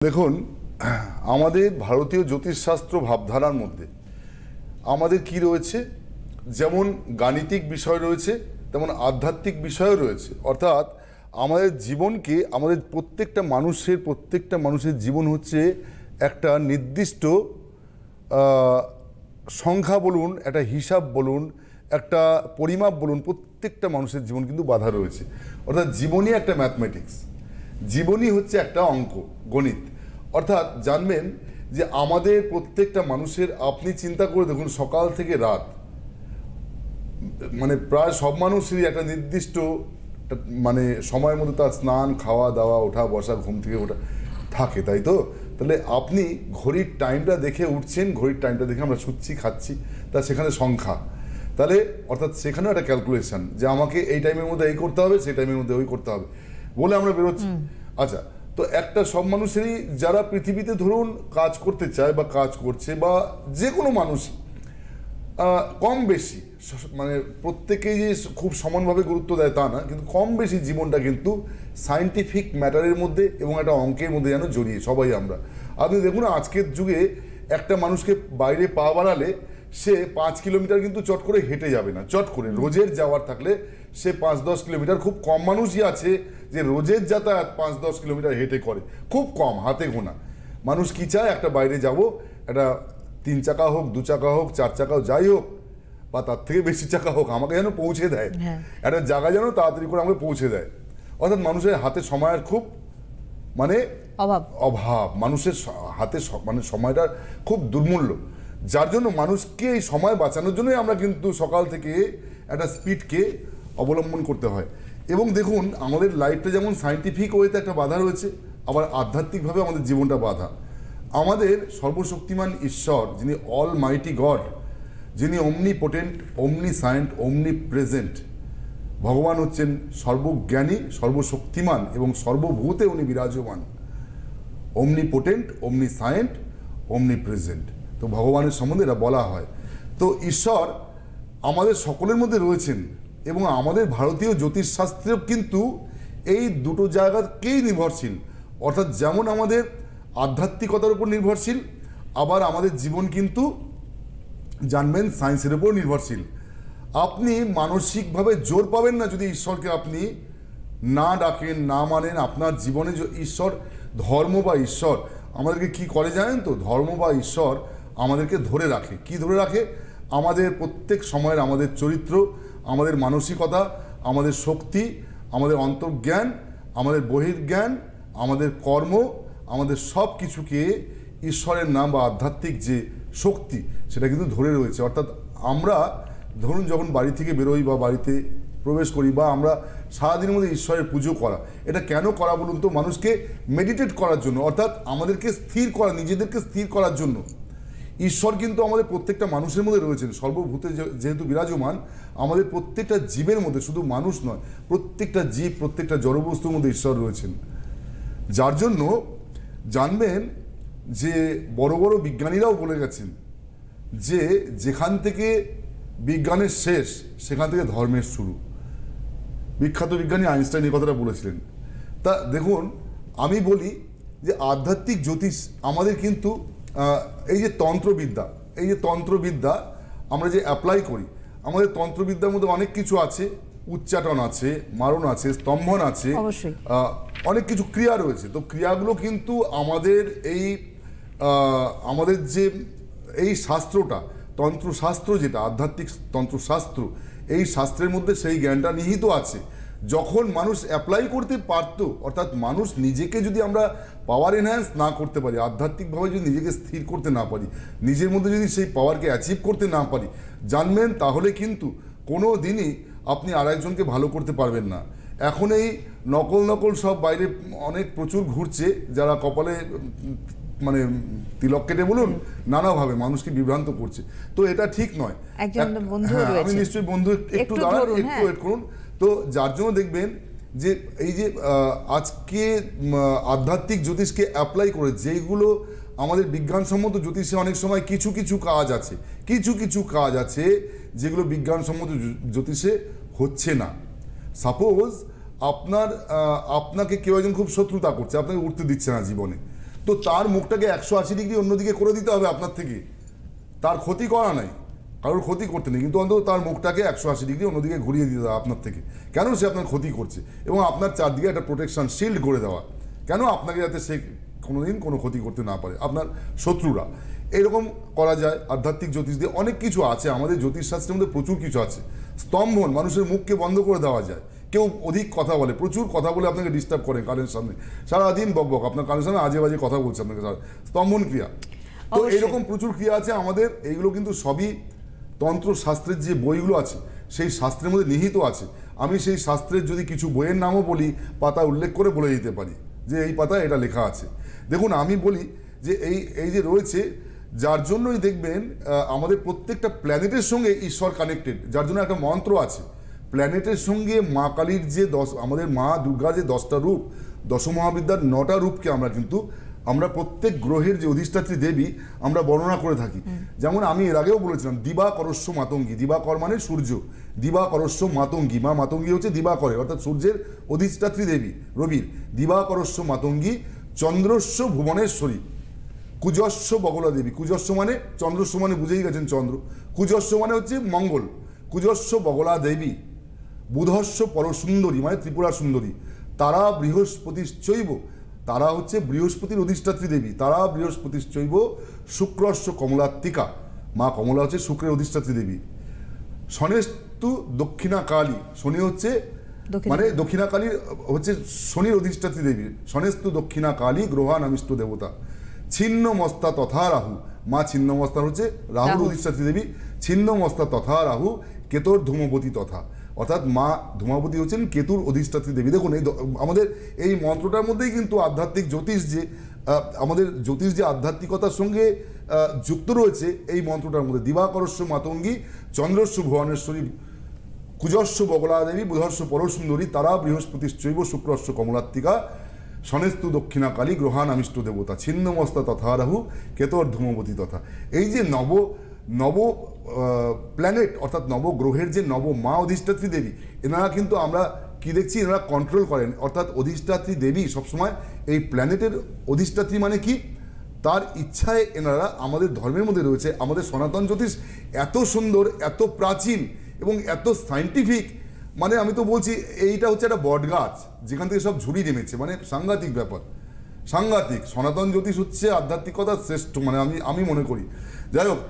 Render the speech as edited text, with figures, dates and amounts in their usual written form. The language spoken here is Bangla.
দেখুন, আমাদের ভারতীয় জ্যোতিষশাস্ত্র ভাবধারার মধ্যে আমাদের কি রয়েছে, যেমন গাণিতিক বিষয় রয়েছে তেমন আধ্যাত্মিক বিষয়ও রয়েছে। অর্থাৎ আমাদের জীবনকে, আমাদের প্রত্যেকটা মানুষের জীবন হচ্ছে একটা নির্দিষ্ট সংখ্যা বলুন, একটা হিসাব বলুন, একটা পরিমাপ বলুন, প্রত্যেকটা মানুষের জীবন কিন্তু বাধা রয়েছে। অর্থাৎ জীবনই একটা ম্যাথমেটিক্স, জীবনই হচ্ছে একটা অঙ্ক, গণিত। অর্থাৎ জানবেন যে আমাদের প্রত্যেকটা মানুষের, আপনি চিন্তা করে দেখুন, সকাল থেকে রাত মানে প্রায় সব মানুষেরই একটা নির্দিষ্ট মানে সময়ের মধ্যে তার স্নান, খাওয়া দাওয়া, ওঠা বসা, ঘুম থেকে ওঠা থাকে, তাই তো? তাহলে আপনি ঘড়ির টাইমটা দেখে উঠছেন, ঘড়ির টাইমটা দেখে আমরা শুচ্ছি, খাচ্ছি, তা সেখানে সংখ্যা, তাহলে অর্থাৎ সেখানেও একটা ক্যালকুলেশন যে আমাকে এই টাইমের মধ্যে এই করতে হবে, সেই টাইমের মধ্যে ওই করতে হবে বলে আমরা বেরোচ্ছি। আচ্ছা, তো একটা সব মানুষেরই যারা পৃথিবীতে ধরুন কাজ করতে চায় বা কাজ করছে, বা যে কোনো মানুষই কম বেশি, মানে প্রত্যেকেই যে খুব সমানভাবে গুরুত্ব দেয় তা না, কিন্তু কম বেশি জীবনটা কিন্তু সায়েন্টিফিক ম্যাটারের মধ্যে এবং একটা অঙ্কের মধ্যে যেন জড়িয়ে সবাই আমরা। আপনি দেখুন, আজকের যুগে একটা মানুষকে বাইরে পা বাড়ালে সে 5 কিলোমিটার কিন্তু চট করে হেঁটে যাবে না। চট করে রোজের যাওয়ার থাকলে সে 5-10 কিলোমিটার, খুব কম মানুষই আছে যে রোজের যাতায়াত 5-10 কিলোমিটার হেঁটে করে, খুব কম, হাতে গোনা মানুষ। কি চায়? একটা বাইরে যাব, একটা 3 চাকা হোক, 2 চাকা হোক, 4 চাকা হোক, যাই হোক, বা তার থেকে বেশি চাকা হোক, আমাকে যেন পৌঁছে দেয়, একটা জায়গা যেন তাড়াতাড়ি করে আমাকে পৌঁছে দেয়। অর্থাৎ মানুষের হাতে সময়ের খুব মানে অভাব, মানুষের হাতে মানে সময়টার খুব দুর্মূল্য, যার জন্য মানুষকে এই সময় বাঁচানোর জন্যই আমরা কিন্তু সকাল থেকে একটা স্পিডকে অবলম্বন করতে হয়। এবং দেখুন, আমাদের লাইফটা যেমন সায়েন্টিফিক ওয়েতে একটা বাধা রয়েছে, আবার আধ্যাত্মিকভাবে আমাদের জীবনটা বাধা। আমাদের সর্বশক্তিমান ঈশ্বর, যিনি অল মাইটি গড, যিনি অমনিপোটেন্ট, অমনিসায়েন্ট, অমনি প্রেজেন্ট, ভগবান হচ্ছেন সর্বজ্ঞানী, সর্বশক্তিমান এবং সর্বভূতে উনি বিরাজমান। অমনিপোটেন্ট, অমনিসায়েন্ট, অমনি প্রেজেন্ট, তো ভগবানের সম্বন্ধে এটা বলা হয়। তো ঈশ্বর আমাদের সকলের মধ্যে রয়েছেন, এবং আমাদের ভারতীয় জ্যোতিষশাস্ত্রেও কিন্তু এই দুটো জায়গাকেই নির্ভরশীল। অর্থাৎ যেমন আমাদের আধ্যাত্মিকতার উপর নির্ভরশীল, আবার আমাদের জীবন কিন্তু জানবেন সায়েন্সের উপর নির্ভরশীল। আপনি মানসিকভাবে জোর পাবেন না যদি ঈশ্বরকে আপনি না ডাকেন, না মানেন। আপনার জীবনে ঈশ্বর, ধর্ম বা ঈশ্বর আমাদেরকে কি করে জানেন তো? ধর্ম বা ঈশ্বর আমাদেরকে ধরে রাখে। কি ধরে রাখে? আমাদের প্রত্যেক সময়ের আমাদের চরিত্র, আমাদের মানসিকতা, আমাদের শক্তি, আমাদের অন্তর্জ্ঞান, আমাদের বহির্জ্ঞান, আমাদের কর্ম, আমাদের সব কিছুকে ঈশ্বরের নাম বা আধ্যাত্মিক যে শক্তি সেটা কিন্তু ধরে রয়েছে। অর্থাৎ আমরা ধরুন যখন বাড়ি থেকে বেরোই বা বাড়িতে প্রবেশ করি, বা আমরা সারাদিনের মধ্যে ঈশ্বরের পুজো করা, এটা কেন করা বলুন তো? মানুষকে মেডিটেট করার জন্য, অর্থাৎ আমাদেরকে স্থির করা, নিজেদেরকে স্থির করার জন্য। ঈশ্বর কিন্তু আমাদের প্রত্যেকটা মানুষের মধ্যে রয়েছেন, সর্বভূতে যেহেতু বিরাজমান, আমাদের প্রত্যেকটা জীবের মধ্যে, শুধু মানুষ নয়, প্রত্যেকটা জীব, প্রত্যেকটা জড়বস্তুর মধ্যে ঈশ্বর রয়েছেন। যার জন্য জানবেন যে বড় বড় বিজ্ঞানীরাও বলে গেছেন যে যেখান থেকে বিজ্ঞানের শেষ, সেখান থেকে ধর্মের শুরু। বিখ্যাত বিজ্ঞানী আইনস্টাইন এই কথাটা বলেছিলেন। তা দেখুন, আমি বলি যে আধ্যাত্মিক জ্যোতিষ আমাদের কিন্তু এই যে তন্ত্রবিদ্যা আমরা যে অ্যাপ্লাই করি, আমাদের তন্ত্রবিদ্যার মধ্যে অনেক কিছু আছে, উচ্চাটন আছে, মারণ আছে, স্তম্ভন আছে, অনেক কিছু ক্রিয়া রয়েছে। তো ক্রিয়াগুলো কিন্তু আমাদের আমাদের যে এই শাস্ত্রটা, তন্ত্রশাস্ত্র, যেটা আধ্যাত্মিক তন্ত্রশাস্ত্র, এই শাস্ত্রের মধ্যে সেই জ্ঞানটা নিহিত আছে। যখন মানুষ অ্যাপ্লাই করতে পারতো, অর্থাৎ মানুষ নিজেকে যদি আমরা পাওয়ার এনহ্যান্স না করতে পারি, আধ্যাত্মিকভাবে যদি নিজেকে স্থির করতে না পারি, নিজের মধ্যে যদি সেই পাওয়ারকে অ্যাচিভ করতে না পারি, জানবেন তাহলে কিন্তু কোনো দিনই আপনি আরেকজনকে ভালো করতে পারবেন না। এখন এই নকল সব বাইরে অনেক প্রচুর ঘুরছে, যারা কপালে মানে তিলক কেটে বলুন, নানাভাবে মানুষকে বিভ্রান্ত করছে। তো এটা ঠিক নয়। আমি নিশ্চয়ই বন্ধু একটু দাঁড়ান, একটু ওয়েট করুন। তো যার জন্য দেখবেন যে এই যে আজকে আধ্যাত্মিক জ্যোতিষকে অ্যাপ্লাই করে যেগুলো আমাদের বিজ্ঞানসম্মত জ্যোতিষে অনেক সময় কিছু কাজ আছে যেগুলো বিজ্ঞানসম্মত জ্যোতিষে হচ্ছে না। সাপোজ আপনাকে কেউ একজন খুব শত্রুতা করছে, আপনাকে উঠতে দিচ্ছে না জীবনে, তো তার মুখটাকে 180 ডিগ্রি অন্যদিকে করে দিতে হবে আপনার থেকে। তার ক্ষতি করা নাই, কারোর ক্ষতি করতে নেই, কিন্তু অন্তত তার মুখটাকে 180 ডিগ্রি অন্যদিকে ঘুরিয়ে দিতে হবে আপনার থেকে। কেন সে আপনার ক্ষতি করছে, এবং আপনার চারদিকে একটা প্রোটেকশন শিল্ড করে দেওয়া, কেন আপনাকে যাতে সে কোনোদিন কোনো ক্ষতি করতে না পারে, আপনার শত্রুরা। এরকম করা যায় আধ্যাত্মিক জ্যোতিষ দিয়ে। অনেক কিছু আছে আমাদের জ্যোতিষশাস্ত্রের মধ্যে, প্রচুর কিছু আছে। স্তম্ভন, মানুষের মুখকে বন্ধ করে দেওয়া যায়। কেউ অধিক কথা বলে, প্রচুর কথা বলে আপনাকে ডিস্টার্ব করেন কানের সামনে, সারাদিন বকবক আপনার কানের সামনে আজে বাজে কথা বলছে আপনাকে, স্তম্ভন ক্রিয়া। তো এইরকম প্রচুর ক্রিয়া আছে আমাদের। এইগুলো কিন্তু সবই তন্ত্রশাস্ত্রের যে বইগুলো আছে সেই শাস্ত্রের মধ্যে নিহিত আছে। আমি সেই শাস্ত্রের যদি কিছু বইয়ের নামও বলি, পাতা উল্লেখ করে বলে দিতে পারি যে এই পাতায় এটা লেখা আছে। দেখুন, আমি বলি যে এই যে রয়েছে, যার জন্যই দেখবেন আমাদের প্রত্যেকটা প্ল্যানেটের সঙ্গে ঈশ্বর কানেক্টেড, যার জন্য একটা মন্ত্র আছে। প্ল্যানেটের সঙ্গে মা কালীর যে আমাদের মা দুর্গার যে 10টা রূপ, দশমহাবিদ্যার 9টা রূপকে আমরা প্রত্যেক গ্রহের যে অধিষ্ঠাত্রী দেবী আমরা বর্ণনা করে থাকি। যেমন আমি এর আগেও বলেছিলাম, দিবাকরস্য মাতঙ্গী, দিবাকর মানে সূর্য, দিবাকরস্য মাতঙ্গী, মা মাতঙ্গী হচ্ছে দিবাকরে, অর্থাৎ সূর্যের অধিষ্ঠাত্রী দেবী রবির। দিবাকরস্য মাতঙ্গী চন্দ্রস্য ভুবনেশ্বরী, কুজস্য বগলা দেবী। কুজস্য মানে চন্দ্রস্য মানে বুঝেই গেছেন চন্দ্র, কুজস্য মানে হচ্ছে মঙ্গল, কুজস্য বগলা দেবী। বুধস্য পরসুন্দরী মানে ত্রিপুরা সুন্দরী। তারা বৃহস্পতিশ্চৈব, তারা হচ্ছে বৃহস্পতির অধিষ্ঠাত্রী দেবী। তারা বৃহস্পতিশ্চৈব শুক্রস্য কমলাত্মিকা, মা কমলা হচ্ছে শুক্রের অধিষ্ঠাত্রী দেবী। শনেস্তু দক্ষিণা কালী, শনি হচ্ছে মানে দক্ষিণা কালী হচ্ছে শনির অধিষ্ঠাত্রী দেবী। শনেস্তু দক্ষিণা কালী গ্রহানামিষ্ট দেবতা। ছিন্ন মস্তা তথা রাহু, মা ছিন্ন মস্তা হচ্ছে রাহুর অধিষ্ঠাত্রী দেবী। ছিন্ন মস্তা তথা রাহু কেতুর ধূমবতী তথা, অর্থাৎ মা ধূমাবতী হচ্ছেন কেতুর অধিষ্ঠাত্রী দেবী। দেখুন, আমাদের এই মন্ত্রটার মধ্যেই কিন্তু আধ্যাত্মিক জ্যোতিষ যে আমাদের জ্যোতিষ যে আধ্যাত্মিকতার সঙ্গে যুক্ত রয়েছে এই মন্ত্রটার মধ্যে। দিবাকরস্য মাতঙ্গী চন্দ্রস্য ভুবনেশ্বরী, কুজস্য বগলা দেবী, বুধস্য পরসুন্দরী, তারা বৃহস্পতিশ্চৈব শুক্রস্য কমলাত্মিকা, শনেস্তু দক্ষিণা কালী গ্রহানামিষ্ট দেবতা। ছিন্নমস্তা তথা রাহু কেতর ধূমবতী তথা। এই যে নব প্ল্যানেট অর্থাৎ নবগ্রহের যে নব মা অধিষ্ঠাত্রী দেবী, এনারা কিন্তু আমরা কি দেখছি, এনারা কন্ট্রোল করেন। অর্থাৎ অধিষ্ঠাত্রী দেবী সবসময় এই প্ল্যানেটের অধিষ্ঠাত্রী মানে কি, তার ইচ্ছায় এনারা আমাদের ধর্মের মধ্যে রয়েছে। আমাদের সনাতন জ্যোতিষ এত সুন্দর, এত প্রাচীন এবং এত সায়েন্টিফিক, মানে আমি তো বলছি এইটা হচ্ছে একটা বট গাছ যেখান থেকে সব ঝুড়ি নেমেছে, মানে সাংঘাতিক ব্যাপার, সাংঘাতিক। সনাতন জ্যোতিষ হচ্ছে আধ্যাত্মিকতার শ্রেষ্ঠ, মানে আমি মনে করি। যাই হোক,